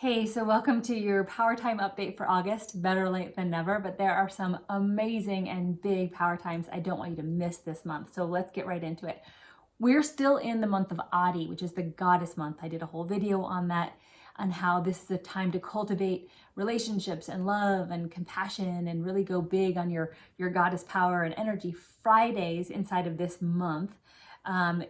Hey, so welcome to your Power Time update for August. Better late than never, but there are some amazing and big power times I don't want you to miss this month. So let's get right into it. We're still in the month of Adi, which is the goddess month. I did a whole video on that, on how this is a time to cultivate relationships and love and compassion and really go big on your goddess power and energy. Fridays inside of this month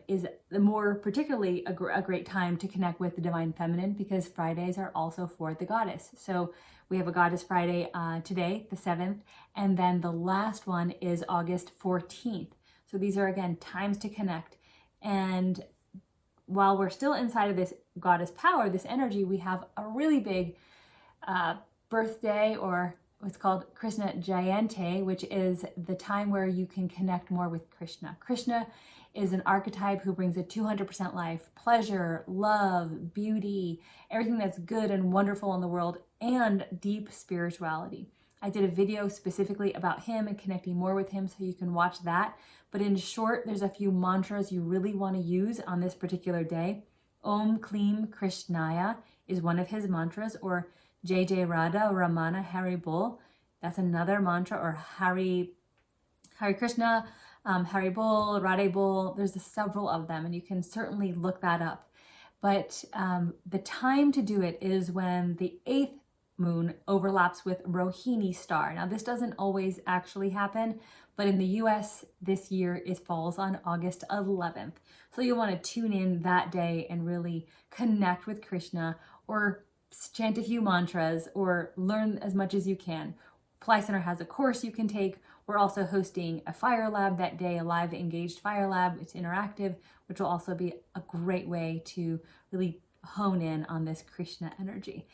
is the more particularly a great time to connect with the divine feminine, because Fridays are also for the goddess. So we have a goddess Friday today, the 7th, and then the last one is August 14th. So these are, again, times to connect. And while we're still inside of this goddess power, this energy, we have a really big birthday, or what's called Krishna Jayanti, which is the time where you can connect more with Krishna. Krishna is an archetype who brings a 200% life, pleasure, love, beauty, everything that's good and wonderful in the world, and deep spirituality. I did a video specifically about him and connecting more with him, so you can watch that. But in short, there's a few mantras you really want to use on this particular day. Om Klim Krishnaya is one of his mantras, or Jai Jai Radha Ramana Hari Bol. That's another mantra, or Hari Krishna, Hari Bol, Radhe Bol. There's several of them, and you can certainly look that up. But the time to do it is when the 8th moon overlaps with Rohini star. Now, this doesn't always actually happen, but in the US this year, it falls on August 11th. So you'll want to tune in that day and really connect with Krishna, or chant a few mantras, or learn as much as you can. Ply Center has a course you can take. We're also hosting a fire lab that day, a live engaged fire lab. It's interactive, which will also be a great way to really hone in on this Krishna energy.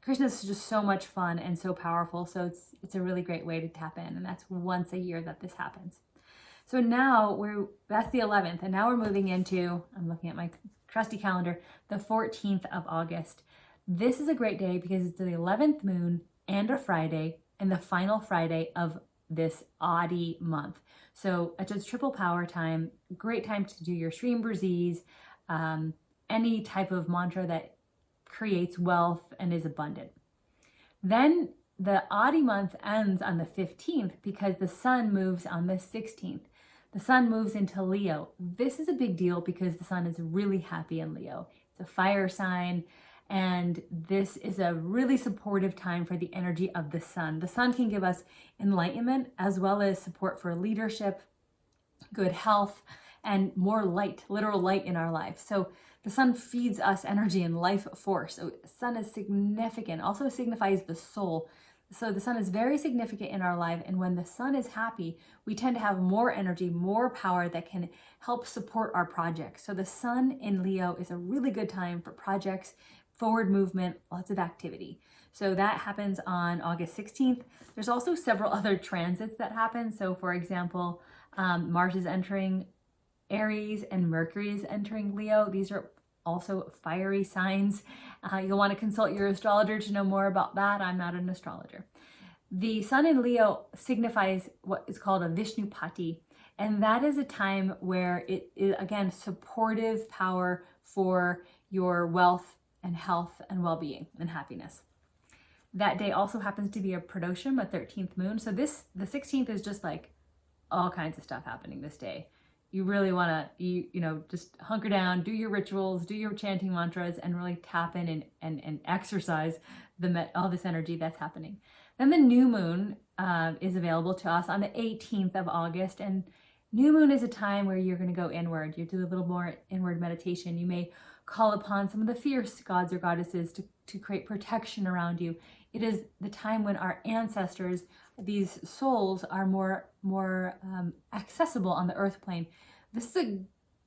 Krishna is just so much fun and so powerful, so it's a really great way to tap in, and that's once a year that this happens. So now that's the 11th, and now we're moving into, I'm looking at my trusty calendar, the 14th of August. This is a great day because it's the 11th moon and a Friday, and the final Friday of this Adi month. So it's a triple power time, great time to do your Shreem Brazis, any type of mantra that creates wealth and is abundant. Then the Adi month ends on the 15th because the sun moves on the 16th. The sun moves into Leo. This is a big deal because the sun is really happy in Leo. It's a fire sign, and this is a really supportive time for the energy of the sun. The sun can give us enlightenment as well as support for leadership, good health, and more light, literal light in our life. So the sun feeds us energy and life force. So the sun is significant, also signifies the soul. So the sun is very significant in our life, and when the sun is happy, we tend to have more energy, more power that can help support our projects. So the sun in Leo is a really good time for projects, forward movement, lots of activity. So that happens on August 16th. There's also several other transits that happen. So for example, Mars is entering Aries and Mercury is entering Leo. These are also fiery signs. You'll want to consult your astrologer to know more about that. I'm not an astrologer. The sun in Leo signifies what is called a Vishnupati, and that is a time where it is, again, supportive power for your wealth and health and well-being and happiness. That day also happens to be a Pradosham, a 13th moon. So the 16th is just like all kinds of stuff happening this day. You really want to, just hunker down, do your rituals, do your chanting mantras, and really tap in and exercise all this energy that's happening. Then the new moon is available to us on the 18th of August. And new moon is a time where you're going to go inward. You do a little more inward meditation. You may call upon some of the fierce gods or goddesses to create protection around you. It is the time when our ancestors, these souls, are more accessible on the earth plane. This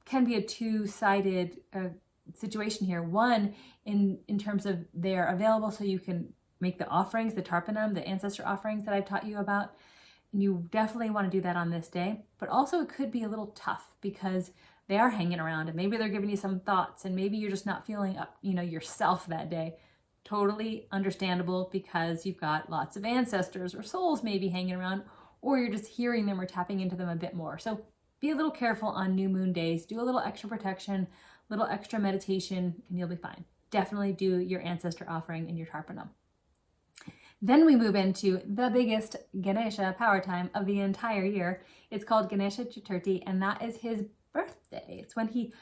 can be a two-sided situation here. One, in terms of they're available so you can make the offerings, the tarpanam, the ancestor offerings that I've taught you about. And you definitely want to do that on this day. But also it could be a little tough because they are hanging around, and maybe they're giving you some thoughts, and maybe you're just not feeling up, yourself that day. Totally understandable, because you've got lots of ancestors or souls maybe hanging around, or you're just hearing them or tapping into them a bit more. So be a little careful on new moon days. Do a little extra protection, a little extra meditation, and you'll be fine. definitely do your ancestor offering in your Tarpanam. Then we move into the biggest Ganesha power time of the entire year. It's called Ganesha Chaturthi, and that is his birthday. It's when he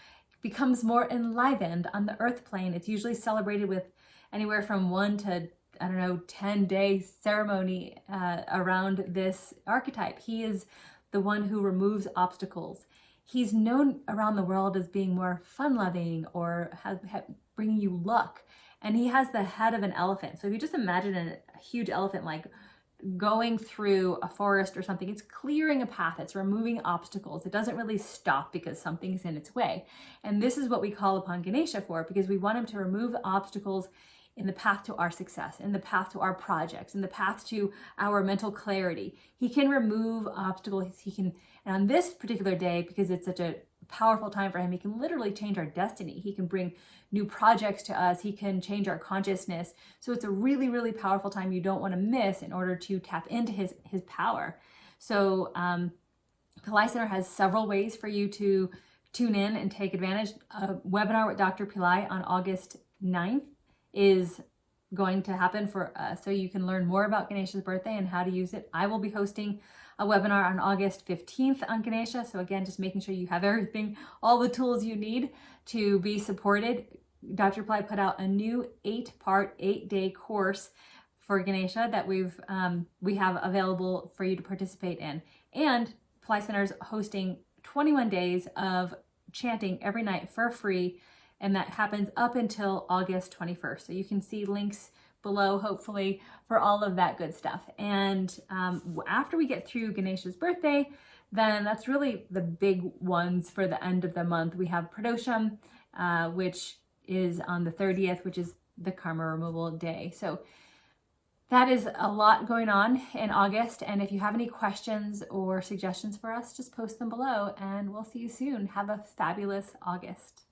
becomes more enlivened on the earth plane. It's usually celebrated with anywhere from 1 to, 10-day ceremony around this archetype. He is the one who removes obstacles. He's known around the world as being more fun-loving or bringing you luck. And he has the head of an elephant. So if you just imagine a huge elephant like going through a forest or something, it's clearing a path, it's removing obstacles. It doesn't really stop because something's in its way. And this is what we call upon Ganesha for, because we want him to remove obstacles in the path to our success, in the path to our projects, in the path to our mental clarity. He can remove obstacles. And on this particular day, because it's such a powerful time for him, he can literally change our destiny. He can bring new projects to us. He can change our consciousness. So it's a really, really powerful time you don't want to miss in order to tap into his power. So Pillai Center has several ways for you to tune in and take advantage. A webinar with Dr. Pillai on August 9th is going to happen so you can learn more about Ganesha's birthday and how to use it. I will be hosting a webinar on August 15th on Ganesha. So again, just making sure you have everything, all the tools you need to be supported. Dr. Pillai put out a new 8-part, 8-day course for Ganesha that we have available for you to participate in. And Pillai Center is hosting 21 days of chanting every night for free, and that happens up until August 21st. So you can see links below, hopefully, for all of that good stuff. And after we get through Ganesha's birthday, then that's really the big ones for the end of the month. We have Pradosham, which is on the 30th, which is the karma removal day. So that is a lot going on in August. And if you have any questions or suggestions for us, just post them below and we'll see you soon. Have a fabulous August.